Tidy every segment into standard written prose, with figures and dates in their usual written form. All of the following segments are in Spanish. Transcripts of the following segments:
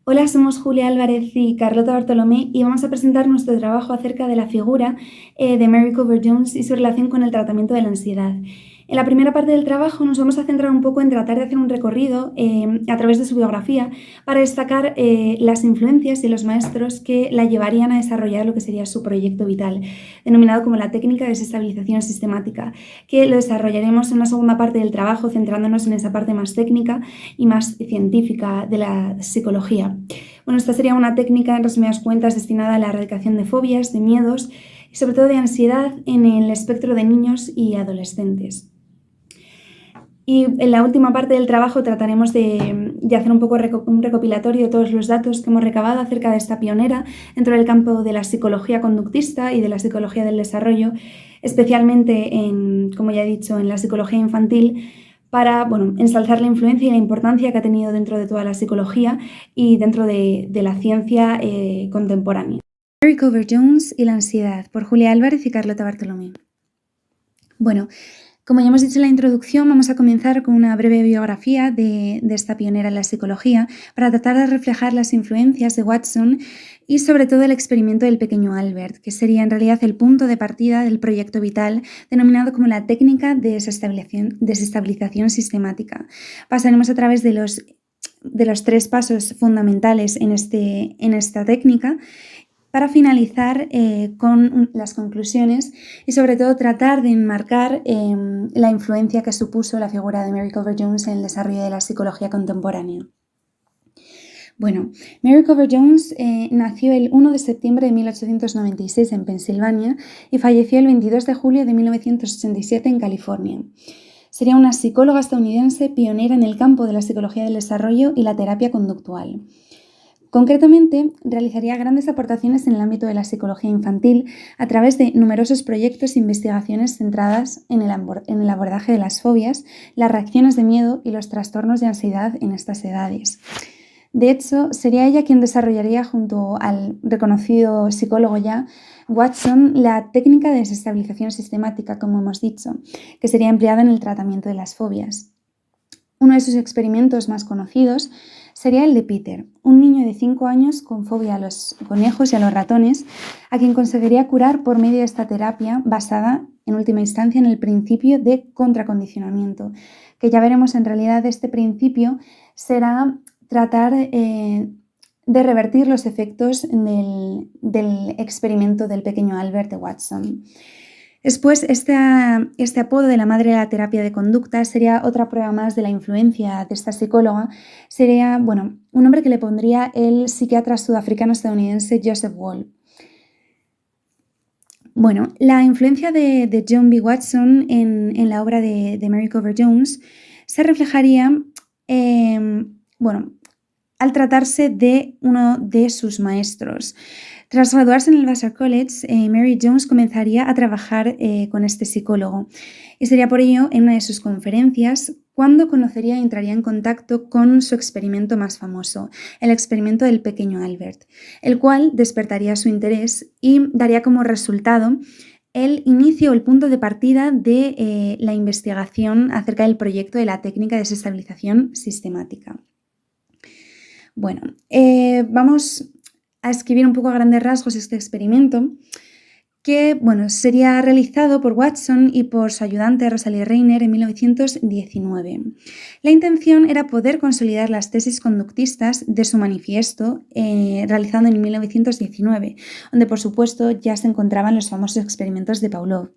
Hola, somos Julia Álvarez y Carlota Bartolomé y vamos a presentar nuestro trabajo acerca de la figura de Mary Cover Jones y su relación con el tratamiento de la ansiedad. En la primera parte del trabajo nos vamos a centrar un poco en tratar de hacer un recorrido a través de su biografía para destacar las influencias y los maestros que la llevarían a desarrollar lo que sería su proyecto vital, denominado como la técnica de desestabilización sistemática, que lo desarrollaremos en una segunda parte del trabajo centrándonos en esa parte más técnica y más científica de la psicología. Bueno, esta sería una técnica, en resumidas cuentas, destinada a la erradicación de fobias, de miedos y sobre todo de ansiedad en el espectro de niños y adolescentes. Y en la última parte del trabajo trataremos de hacer un poco un recopilatorio de todos los datos que hemos recabado acerca de esta pionera dentro del campo de la psicología conductista y de la psicología del desarrollo, especialmente en, como ya he dicho, en la psicología infantil, para ensalzar la influencia y la importancia que ha tenido dentro de toda la psicología y dentro de la ciencia contemporánea. Mary Cover Jones y la ansiedad, por Julia Álvarez y Carlota Bartolomé. Bueno, como ya hemos dicho en la introducción, vamos a comenzar con una breve biografía de esta pionera en la psicología para tratar de reflejar las influencias de Watson y sobre todo el experimento del pequeño Albert, que sería en realidad el punto de partida del proyecto vital denominado como la técnica de desestabilización sistemática. Pasaremos a través de los tres pasos fundamentales en esta técnica para finalizar con las conclusiones y sobre todo tratar de enmarcar la influencia que supuso la figura de Mary Cover Jones en el desarrollo de la psicología contemporánea. Bueno, Mary Cover Jones nació el 1 de septiembre de 1896 en Pensilvania y falleció el 22 de julio de 1987 en California. Sería una psicóloga estadounidense pionera en el campo de la psicología del desarrollo y la terapia conductual. Concretamente, realizaría grandes aportaciones en el ámbito de la psicología infantil a través de numerosos proyectos e investigaciones centradas en el abordaje de las fobias, las reacciones de miedo y los trastornos de ansiedad en estas edades. De hecho, sería ella quien desarrollaría junto al reconocido psicólogo ya Watson la técnica de desestabilización sistemática, como hemos dicho, que sería empleada en el tratamiento de las fobias. Uno de sus experimentos más conocidos sería el de Peter, un niño de 5 años con fobia a los conejos y a los ratones, a quien conseguiría curar por medio de esta terapia basada, en última instancia, en el principio de contracondicionamiento, que ya veremos en realidad este principio será tratar de revertir los efectos del experimento del pequeño Albert de Watson. Después, este apodo de la madre de la terapia de conducta sería otra prueba más de la influencia de esta psicóloga. Sería, un nombre que le pondría el psiquiatra sudafricano-estadounidense Joseph Wall. Bueno, la influencia de John B. Watson en la obra de Mary Cover Jones se reflejaría, al tratarse de uno de sus maestros. Tras graduarse en el Vassar College, Mary Jones comenzaría a trabajar con este psicólogo y sería por ello en una de sus conferencias cuando conocería y entraría en contacto con su experimento más famoso, el experimento del pequeño Albert, el cual despertaría su interés y daría como resultado el inicio o el punto de partida de la investigación acerca del proyecto de la técnica de desestabilización sistemática. Bueno, vamos a escribir un poco a grandes rasgos este experimento que sería realizado por Watson y por su ayudante Rosalie Reiner en 1919. La intención era poder consolidar las tesis conductistas de su manifiesto realizado en 1919, donde por supuesto ya se encontraban los famosos experimentos de Pavlov.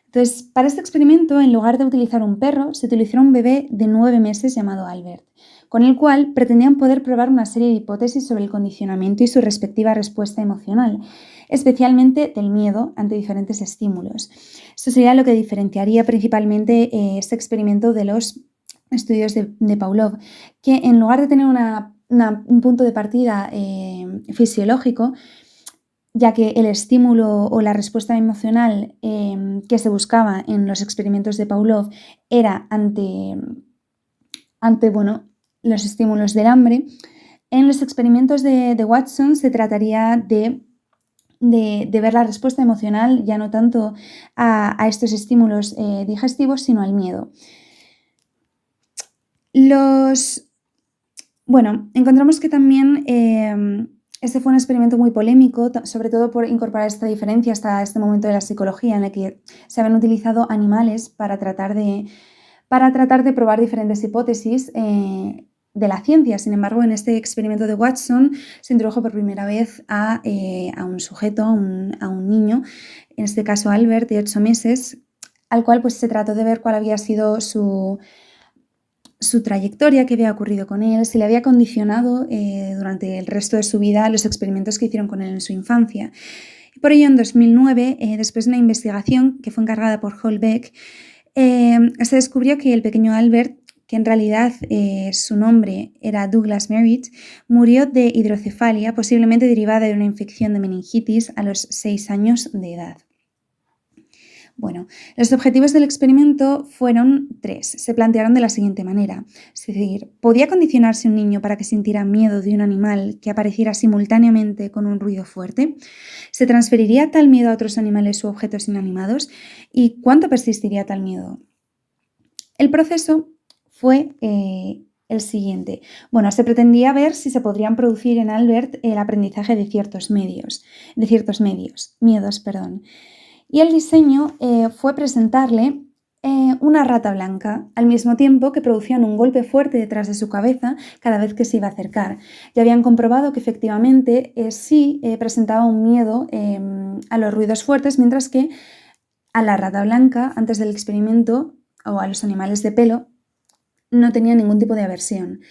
Entonces, para este experimento, en lugar de utilizar un perro, se utilizó un bebé de 9 meses llamado Albert, con el cual pretendían poder probar una serie de hipótesis sobre el condicionamiento y su respectiva respuesta emocional, especialmente del miedo ante diferentes estímulos. Esto sería lo que diferenciaría principalmente este experimento de los estudios de Pavlov, que en lugar de tener un punto de partida fisiológico, ya que el estímulo o la respuesta emocional que se buscaba en los experimentos de Pavlov era ante los estímulos del hambre. En los experimentos de Watson se trataría de ver la respuesta emocional ya no tanto a estos estímulos digestivos, sino al miedo. Bueno, encontramos que también este fue un experimento muy polémico, sobre todo por incorporar esta diferencia hasta este momento de la psicología en el que se habían utilizado animales para tratar de probar diferentes hipótesis de la ciencia. Sin embargo, en este experimento de Watson se introdujo por primera vez a un sujeto, a un niño, en este caso Albert, de 8 meses, al cual pues, se trató de ver cuál había sido su trayectoria, qué había ocurrido con él, si le había condicionado durante el resto de su vida los experimentos que hicieron con él en su infancia. Y por ello, en 2009, después de una investigación que fue encargada por Holbeck, se descubrió que el pequeño Albert, que en realidad su nombre era Douglas Merritt, murió de hidrocefalia, posiblemente derivada de una infección de meningitis a los 6 años de edad. Bueno, los objetivos del experimento fueron 3. Se plantearon de la siguiente manera. Es decir, ¿podía condicionarse un niño para que sintiera miedo de un animal que apareciera simultáneamente con un ruido fuerte? ¿Se transferiría tal miedo a otros animales u objetos inanimados? ¿Y cuánto persistiría tal miedo? El proceso fue el siguiente. Bueno, se pretendía ver si se podrían producir en Albert el aprendizaje de ciertos miedos. Y el diseño fue presentarle una rata blanca, al mismo tiempo que producían un golpe fuerte detrás de su cabeza cada vez que se iba a acercar. Ya habían comprobado que efectivamente sí presentaba un miedo a los ruidos fuertes, mientras que a la rata blanca, antes del experimento, o a los animales de pelo, no tenía ningún tipo de aversión.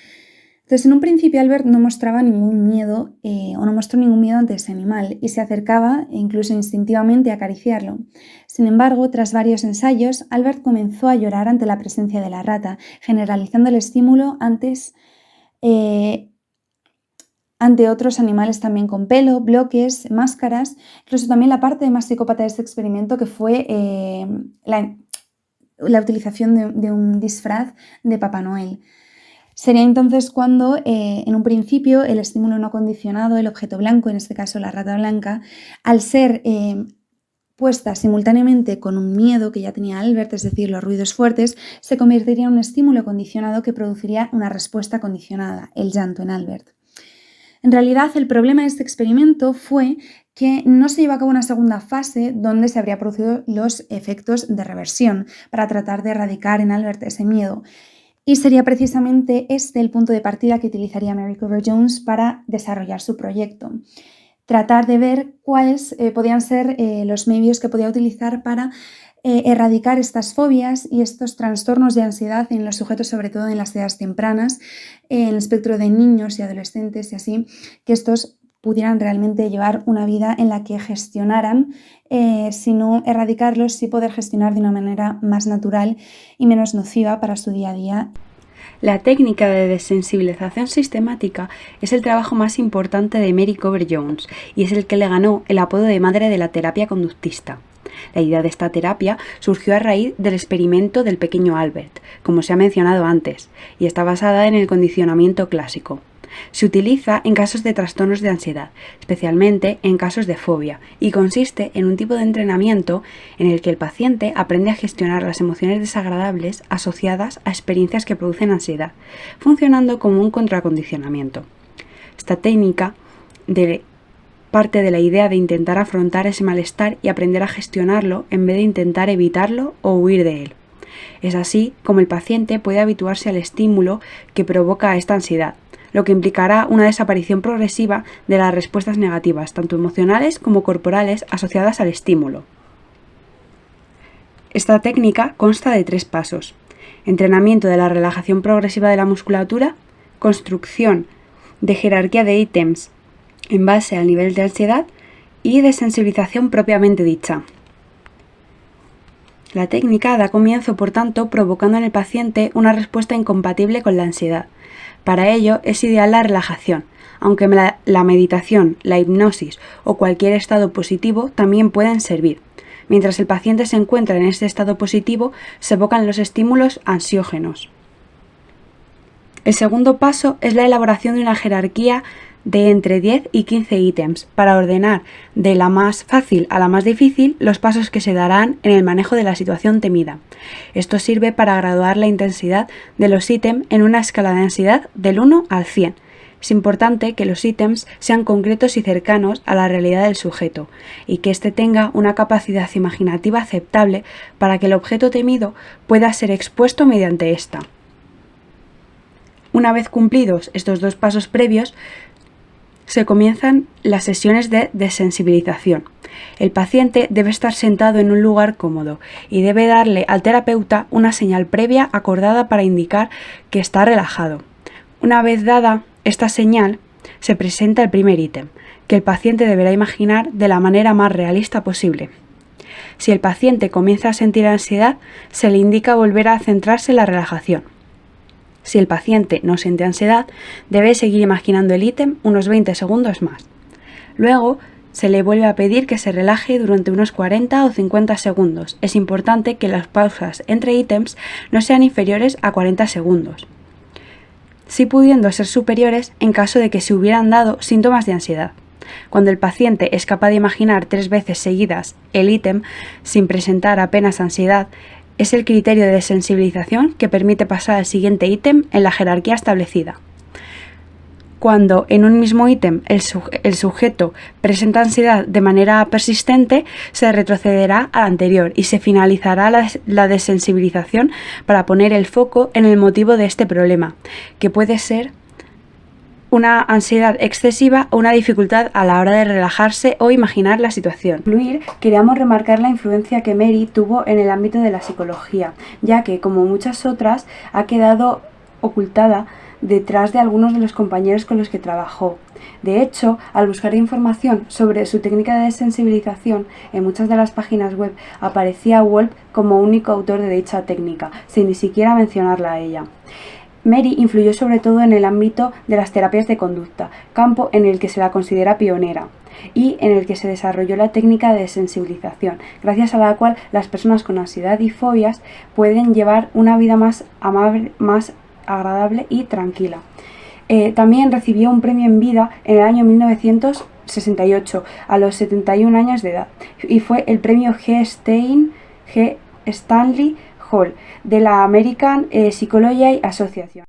Entonces, en un principio, Albert no mostraba ningún miedo o no mostró ningún miedo ante ese animal y se acercaba, incluso instintivamente, a acariciarlo. Sin embargo, tras varios ensayos, Albert comenzó a llorar ante la presencia de la rata, generalizando el estímulo ante otros animales también con pelo, bloques, máscaras, incluso también la parte más psicópata de este experimento, que fue la utilización de un disfraz de Papá Noel. Sería entonces cuando, en un principio, el estímulo no condicionado, el objeto blanco, en este caso la rata blanca, al ser puesta simultáneamente con un miedo que ya tenía Albert, es decir, los ruidos fuertes, se convertiría en un estímulo condicionado que produciría una respuesta condicionada, el llanto en Albert. En realidad, el problema de este experimento fue que no se llevó a cabo una segunda fase donde se habría producido los efectos de reversión para tratar de erradicar en Albert ese miedo. Y sería precisamente este el punto de partida que utilizaría Mary Coover Jones para desarrollar su proyecto. Tratar de ver cuáles podían ser los medios que podía utilizar para erradicar estas fobias y estos trastornos de ansiedad en los sujetos, sobre todo en las edades tempranas, en el espectro de niños y adolescentes y así, que estos pudieran realmente llevar una vida en la que gestionaran, si no erradicarlos, sí poder gestionar de una manera más natural y menos nociva para su día a día. La técnica de desensibilización sistemática es el trabajo más importante de Mary Coover Jones y es el que le ganó el apodo de madre de la terapia conductista. La idea de esta terapia surgió a raíz del experimento del pequeño Albert, como se ha mencionado antes, y está basada en el condicionamiento clásico. Se utiliza en casos de trastornos de ansiedad, especialmente en casos de fobia, y consiste en un tipo de entrenamiento en el que el paciente aprende a gestionar las emociones desagradables asociadas a experiencias que producen ansiedad, funcionando como un contracondicionamiento. Esta técnica parte de la idea de intentar afrontar ese malestar y aprender a gestionarlo en vez de intentar evitarlo o huir de él. Es así como el paciente puede habituarse al estímulo que provoca esta ansiedad, lo que implicará una desaparición progresiva de las respuestas negativas, tanto emocionales como corporales, asociadas al estímulo. Esta técnica consta de 3 pasos: entrenamiento de la relajación progresiva de la musculatura, construcción de jerarquía de ítems en base al nivel de ansiedad y desensibilización propiamente dicha. La técnica da comienzo, por tanto, provocando en el paciente una respuesta incompatible con la ansiedad. Para ello es ideal la relajación, aunque la meditación, la hipnosis o cualquier estado positivo también pueden servir. Mientras el paciente se encuentra en este estado positivo, se evocan los estímulos ansiógenos. El segundo paso es la elaboración de una jerarquía de entre 10 y 15 ítems para ordenar de la más fácil a la más difícil los pasos que se darán en el manejo de la situación temida. Esto sirve para graduar la intensidad de los ítems en una escala de ansiedad del 1 al 100. Es importante que los ítems sean concretos y cercanos a la realidad del sujeto y que éste tenga una capacidad imaginativa aceptable para que el objeto temido pueda ser expuesto mediante ésta. Una vez cumplidos estos dos pasos previos, se comienzan las sesiones de desensibilización. El paciente debe estar sentado en un lugar cómodo y debe darle al terapeuta una señal previa acordada para indicar que está relajado. Una vez dada esta señal, se presenta el primer ítem, que el paciente deberá imaginar de la manera más realista posible. Si el paciente comienza a sentir ansiedad, se le indica volver a centrarse en la relajación. Si el paciente no siente ansiedad, debe seguir imaginando el ítem unos 20 segundos más. Luego, se le vuelve a pedir que se relaje durante unos 40 o 50 segundos. Es importante que las pausas entre ítems no sean inferiores a 40 segundos, sí pudiendo ser superiores en caso de que se hubieran dado síntomas de ansiedad. Cuando el paciente es capaz de imaginar 3 veces seguidas el ítem sin presentar apenas ansiedad, es el criterio de desensibilización que permite pasar al siguiente ítem en la jerarquía establecida. Cuando en un mismo ítem el sujeto presenta ansiedad de manera persistente, se retrocederá al anterior y se finalizará la desensibilización para poner el foco en el motivo de este problema, que puede ser una ansiedad excesiva o una dificultad a la hora de relajarse o imaginar la situación. Para concluir, queríamos remarcar la influencia que Mary tuvo en el ámbito de la psicología, ya que, como muchas otras, ha quedado ocultada detrás de algunos de los compañeros con los que trabajó. De hecho, al buscar información sobre su técnica de desensibilización, en muchas de las páginas web aparecía Wolpe como único autor de dicha técnica, sin ni siquiera mencionarla a ella. Mary influyó sobre todo en el ámbito de las terapias de conducta, campo en el que se la considera pionera y en el que se desarrolló la técnica de desensibilización, gracias a la cual las personas con ansiedad y fobias pueden llevar una vida más amable, más agradable y tranquila. También recibió un premio en vida en el año 1968 a los 71 años de edad y fue el premio G. Stanley Hall de la American Psychology Association.